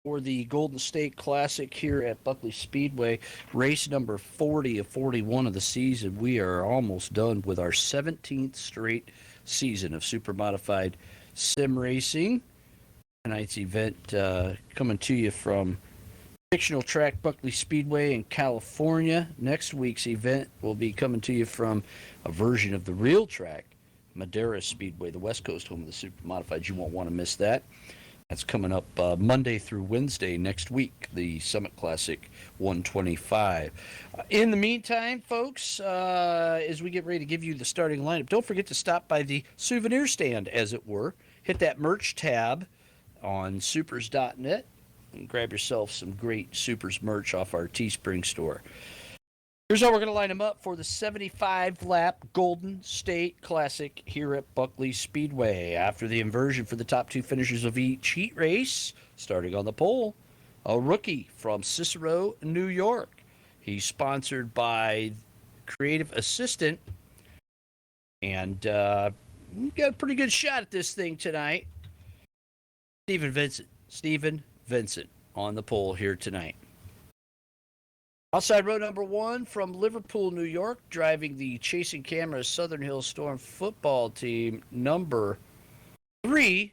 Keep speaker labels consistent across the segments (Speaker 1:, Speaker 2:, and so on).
Speaker 1: for the Golden State Classic here at Buckley Speedway. Race number 40 of 41 of the season. We are almost done with our 17th straight season of Supermodified sim racing. Tonight's event coming to you from fictional track Buckley Speedway in California. Next week's event will be coming to you from a version of the real track, Madera Speedway, the West Coast home of the Supermodified. You won't want to miss that. That's coming up Monday through Wednesday next week, the Summit Classic 125. In the meantime, folks, as we get ready to give you the starting lineup, don't forget to stop by the souvenir stand, as it were. Hit that merch tab on SUPRS.net and grab yourself some great Supers merch off our Teespring store. Here's how we're going to line them up for the 75-lap Golden State Classic here at Buckley Speedway. After the inversion for the top two finishers of each heat race, starting on the pole, a rookie from Cicero, New York. He's sponsored by Creative Assistant, and got a pretty good shot at this thing tonight. Steven Vincent on the pole here tonight. Outside row number one from Liverpool, New York, driving the Chasing Cameras Southern Hills Storm football team, number 3,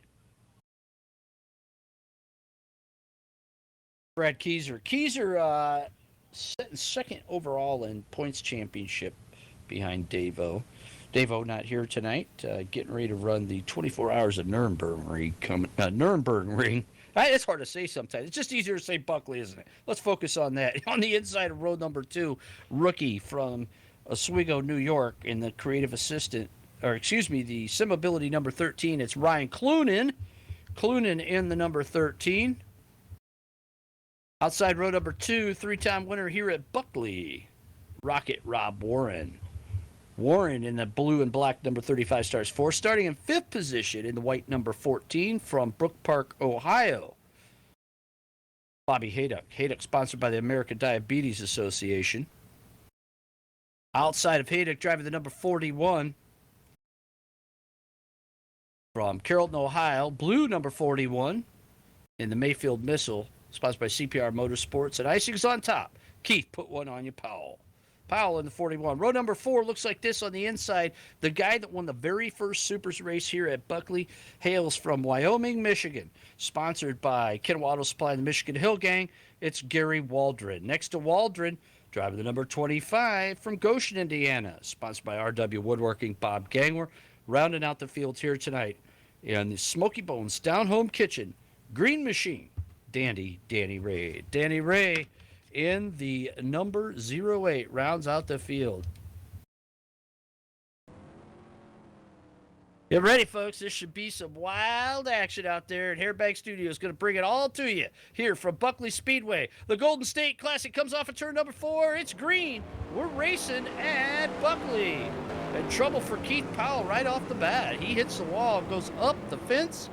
Speaker 1: Brad Keyser. Keyser sitting second overall in points championship behind Davo. Davo not here tonight, getting ready to run the 24 Hours of Nürburgring ring. It's hard to say sometimes. It's just easier to say Buckley, isn't it? Let's focus on that. On the inside of row number 2, rookie from Oswego, New York, in the creative assistant, the Simability number 13. It's Ryan Clunan. Clunan in the number 13. Outside row number 2, 3-time winner here at Buckley, Rocket Rob Warren. Warren in the blue and black number 35 stars 4, starting in 5th position in the white number 14 from Brook Park, Ohio. Bobby Hayduck. Hayduck sponsored by the American Diabetes Association. Outside of Hayduck, driving the number 41 from Carrollton, Ohio. Blue number 41 in the Mayfield Missile, sponsored by CPR Motorsports. And icing's on top. Keith, put one on you, Powell. Powell in the 41. Row number 4 looks like this on the inside. The guy that won the very first Supers race here at Buckley hails from Wyoming, Michigan. Sponsored by Ken Auto Supply and the Michigan Hill Gang, it's Gary Waldron. Next to Waldron, driving the number 25 from Goshen, Indiana. Sponsored by RW Woodworking, Bob Gangwer. Rounding out the field here tonight in the Smoky Bones Down Home Kitchen, Green Machine, Danny Ray. Danny Ray in the number 08 rounds out the field. Get ready, folks. This should be some wild action out there, and Hairbank Studio is going to bring it all to you here from Buckley Speedway. The Golden State Classic comes off at turn number 4. It's green. We're racing at Buckley. And trouble for Keith Powell right off the bat. He hits the wall, goes up the fence.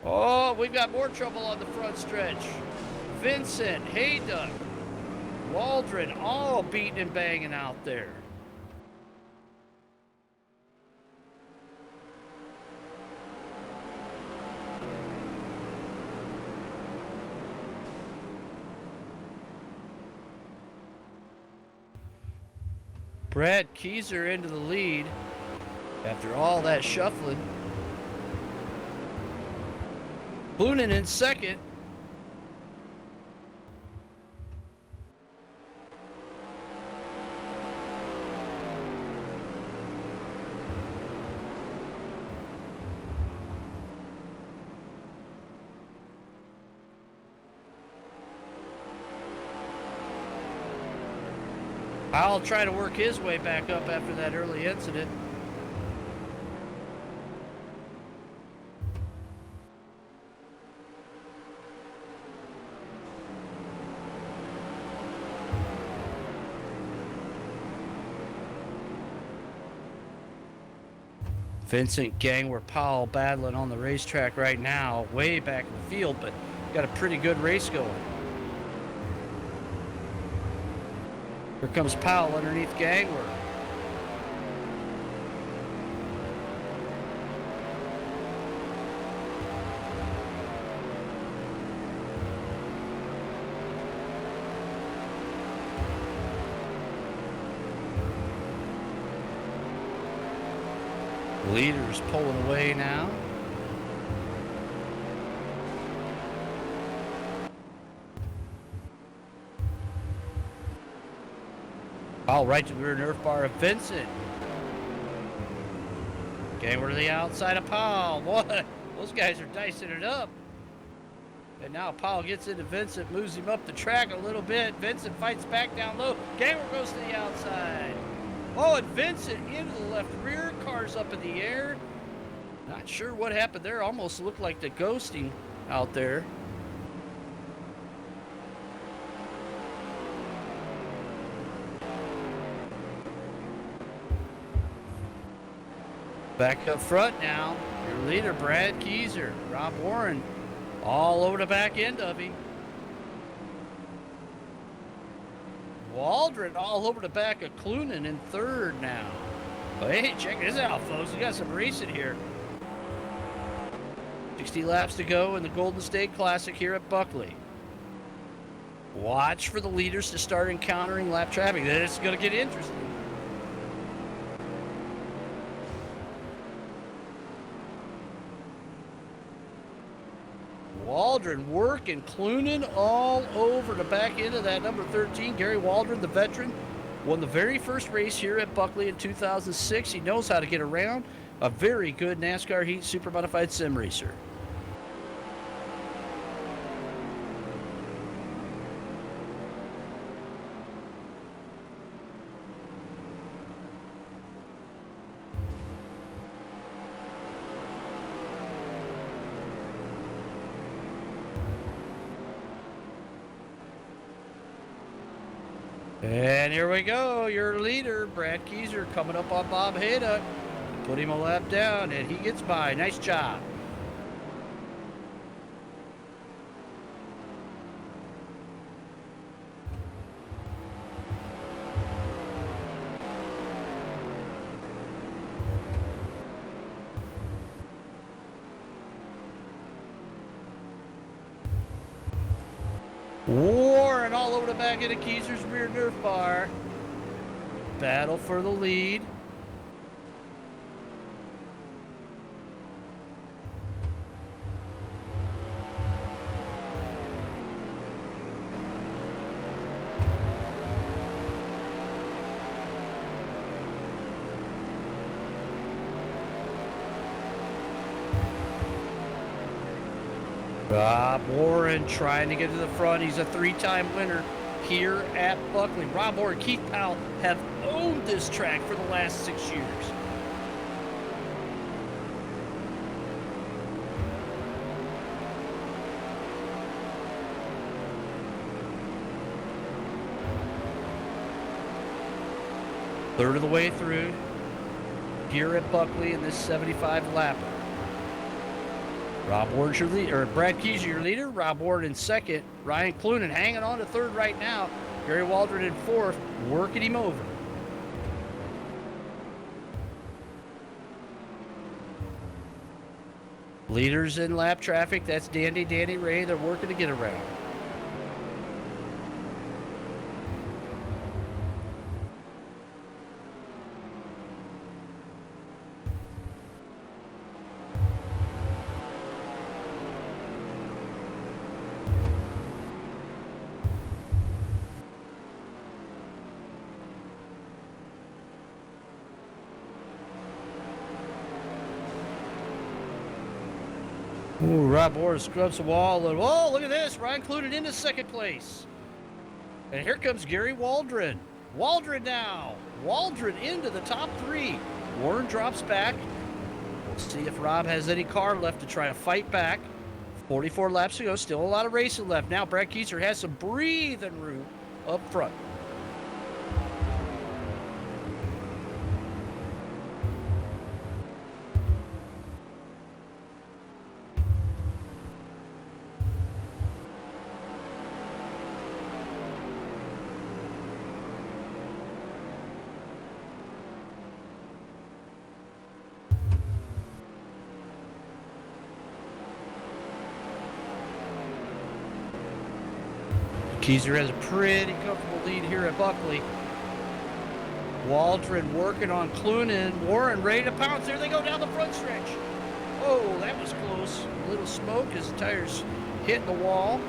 Speaker 1: Oh, we've got more trouble on the front stretch. Vincent, Hayduck, Waldron, all beating and banging out there. Brad Keyser into the lead after all that shuffling. Clunan in second. I'll try to work his way back up after that early incident. Vincent Gangwer Powell battling on the racetrack right now, way back in the field, but got a pretty good race going. Here comes Powell underneath Gangwer. Leaders pulling away now. Oh, right to the rear nerf bar of Vincent. Okay, we're to the outside of Powell. What? Those guys are dicing it up. And now Powell gets into Vincent, moves him up the track a little bit. Vincent fights back down low. Gamer goes to the outside. Oh, and Vincent into the left rear. Car's up in the air. Not sure what happened there. Almost looked like the ghosting out there. Back up front now. Your leader, Brad Keyser. Rob Warren all over the back end of him. Waldron all over the back of Clunan in third now. But hey, check this out, folks. We got some racing here. 60 laps to go in the Golden State Classic here at Buckley. Watch for the leaders to start encountering lap traffic. Then it's going to get interesting. Waldron working, Clunan all over the back end of that number 13. Gary Waldron, the veteran, won the very first race here at Buckley in 2006. He knows how to get around. A very good NASCAR Heat Supermodified sim racer. And here we go, your leader, Brad Keyser, coming up on Bob Haydock. Put him a lap down, and he gets by. Nice job. Warren all over the back end of Keyser's rear nerf bar. Battle for the lead. Rob Warren trying to get to the front. He's a three-time winner here at Buckley. Rob Warren, Keith Powell have owned this track for the last 6 years. Third of the way through here at Buckley in this 75 lapper. Rob Warren's your leader, or Brad Keyser your leader. Rob Warren in second. Ryan Clunan hanging on to third right now. Gary Waldron in fourth, working him over. Leaders in lap traffic, that's Danny Ray. They're working to get around. Ooh, Rob Warren scrubs the wall. And, oh, look at this. Ryan Clunan into second place. And here comes Gary Waldron. Waldron now. Waldron into the top three. Warren drops back. We'll see if Rob has any car left to try to fight back. 44 laps to go. Still a lot of racing left. Now Brad Keyser has some breathing room up front. Keyser has a pretty comfortable lead here at Buckley. Waldron working on Clunin. Warren ready to pounce. There they go down the front stretch. Oh, that was close. A little smoke as the tires hit the wall.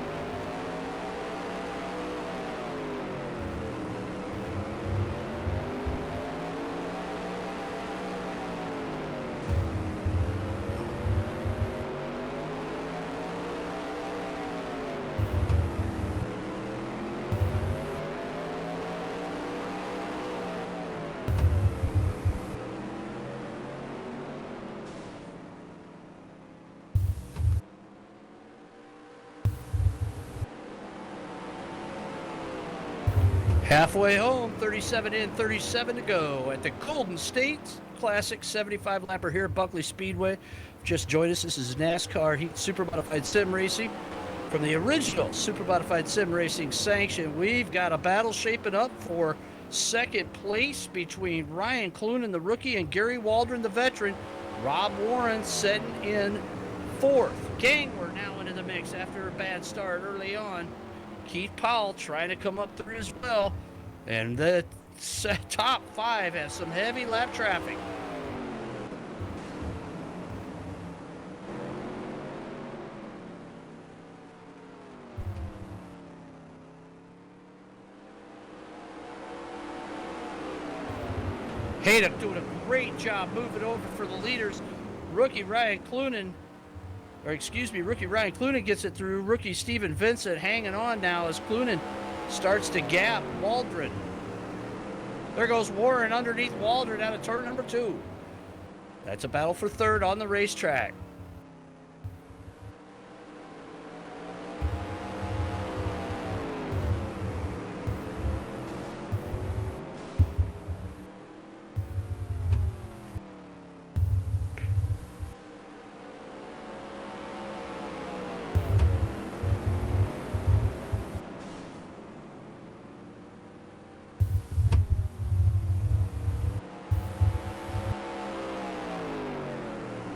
Speaker 1: Halfway home, 37 in, 37 to go at the Golden State Classic 75 lapper here at Buckley Speedway. Just joined us. This is NASCAR Heat Supermodified Sim Racing. From the original Supermodified Sim Racing sanction, we've got a battle shaping up for second place between Ryan Clunin, the rookie, and Gary Waldron, the veteran. Rob Warren setting in fourth. Gang, we're now into the mix after a bad start early on. Keith Powell trying to come up through as well. And the top five has some heavy lap traffic. Haydock doing a great job moving over for the leaders. Rookie Ryan Clunin gets it through. Rookie Steven Vincent hanging on now as Clunin starts to gap Waldron. There goes Warren underneath Waldron out of turn number 2. That's a battle for third on the racetrack.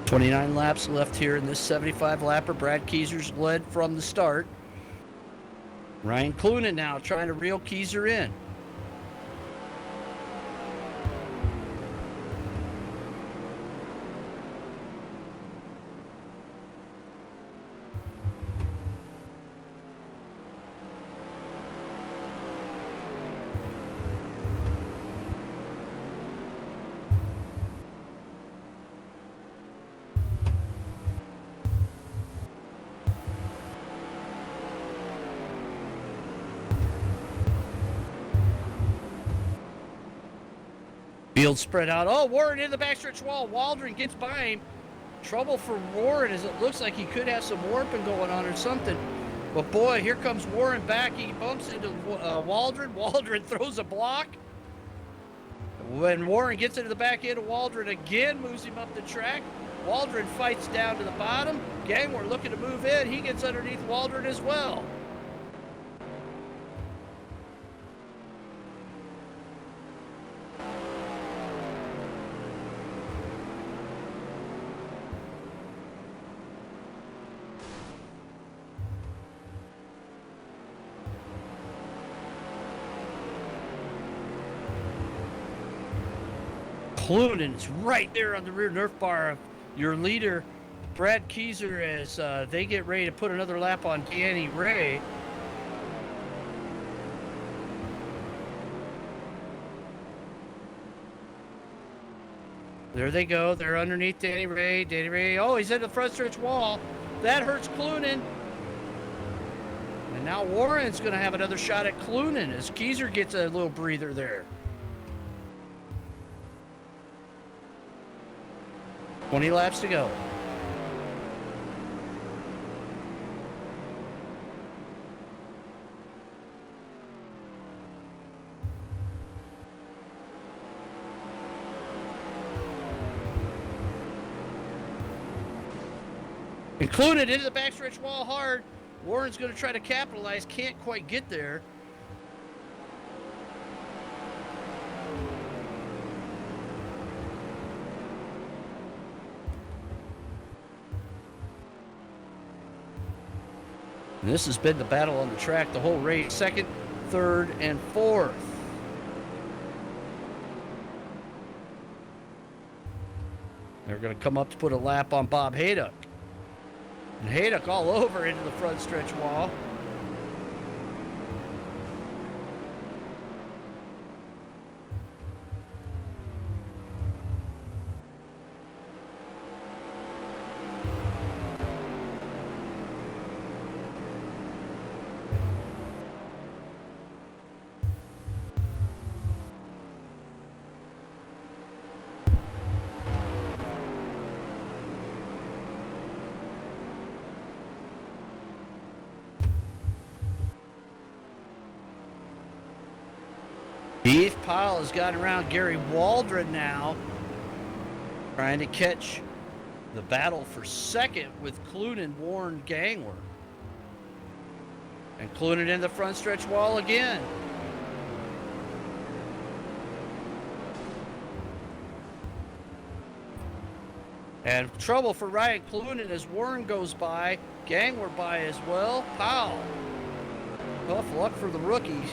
Speaker 1: .29 laps left here in this 75 lapper. Brad Keyser's led from the start. Ryan Clunin now trying to reel Keyser in. Field spread out. Oh, Warren in the backstretch wall. Waldron gets by him. Trouble for Warren as it looks like he could have some warping going on or something. But boy, here comes Warren back. He bumps into Waldron. Waldron throws a block. When Warren gets into the back end of Waldron again, moves him up the track. Waldron fights down to the bottom. Gang, we're looking to move in. He gets underneath Waldron as well. Clunin is right there on the rear Nerf bar of your leader, Brad Keyser, as they get ready to put another lap on Danny Ray. There they go. They're underneath Danny Ray. Danny Ray, oh, he's at the front stretch wall. That hurts Clunin. And now Warren's going to have another shot at Clunin as Keyser gets a little breather there. 20 laps to go. Included into the backstretch wall hard. Warren's going to try to capitalize. Can't quite get there. And this has been the battle on the track the whole race. Second, third, and fourth. They're going to come up to put a lap on Bob Haydock. And Haydock all over into the front stretch wall. Keith Powell has gotten around Gary Waldron now, trying to catch the battle for second with Clunan, Warren, Gangler. And Clunan in the front stretch wall again. And trouble for Ryan Clunan as Warren goes by, Gangler by as well. Powell. Tough luck for the rookies.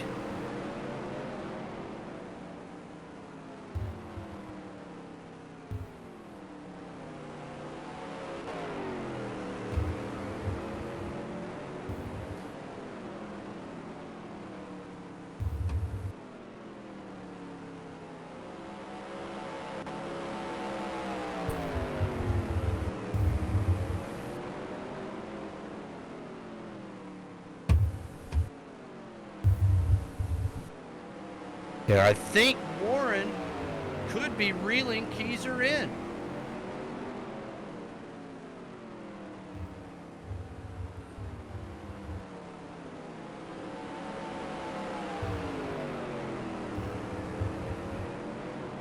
Speaker 1: Yeah, I think Warren could be reeling Keyser in.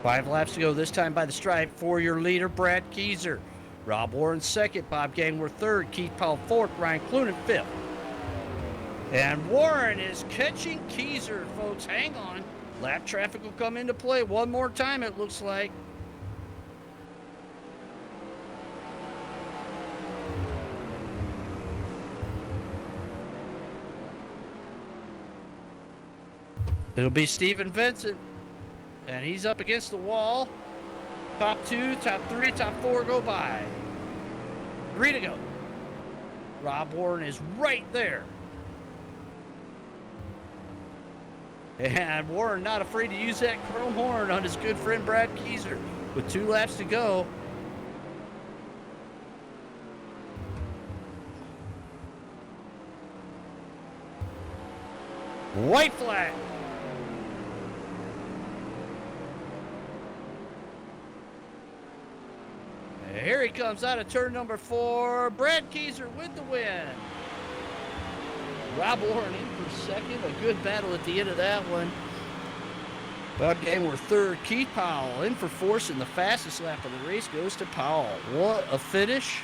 Speaker 1: Five laps to go, this time by the stripe for your leader, Brad Keyser. Rob Warren second, Bob Gangler third, Keith Powell fourth, Ryan Clunan fifth. And Warren is catching Keyser, folks. Hang on. Lap traffic will come into play one more time, it looks like. It'll be Steven Vincent, and he's up against the wall. Top two, top three, top four go by. 3 to go. Rob Warren is right there. And Warren not afraid to use that chrome horn on his good friend Brad Keyser with 2 laps to go. White flag. And here he comes out of turn number 4. Brad Keyser with the win. Rob Warren in for second. A good battle at the end of that one. Bob Gangler third. Keith Powell in for fourth, and the fastest lap of the race goes to Powell. What a finish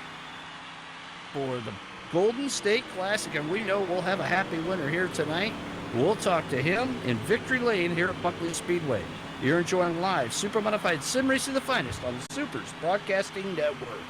Speaker 1: for the Golden State Classic, and we know we'll have a happy winner here tonight. We'll talk to him in Victory Lane here at Buckley Speedway. You're enjoying live Supermodified Sim Racing, the finest on the SUPRS Broadcasting Network.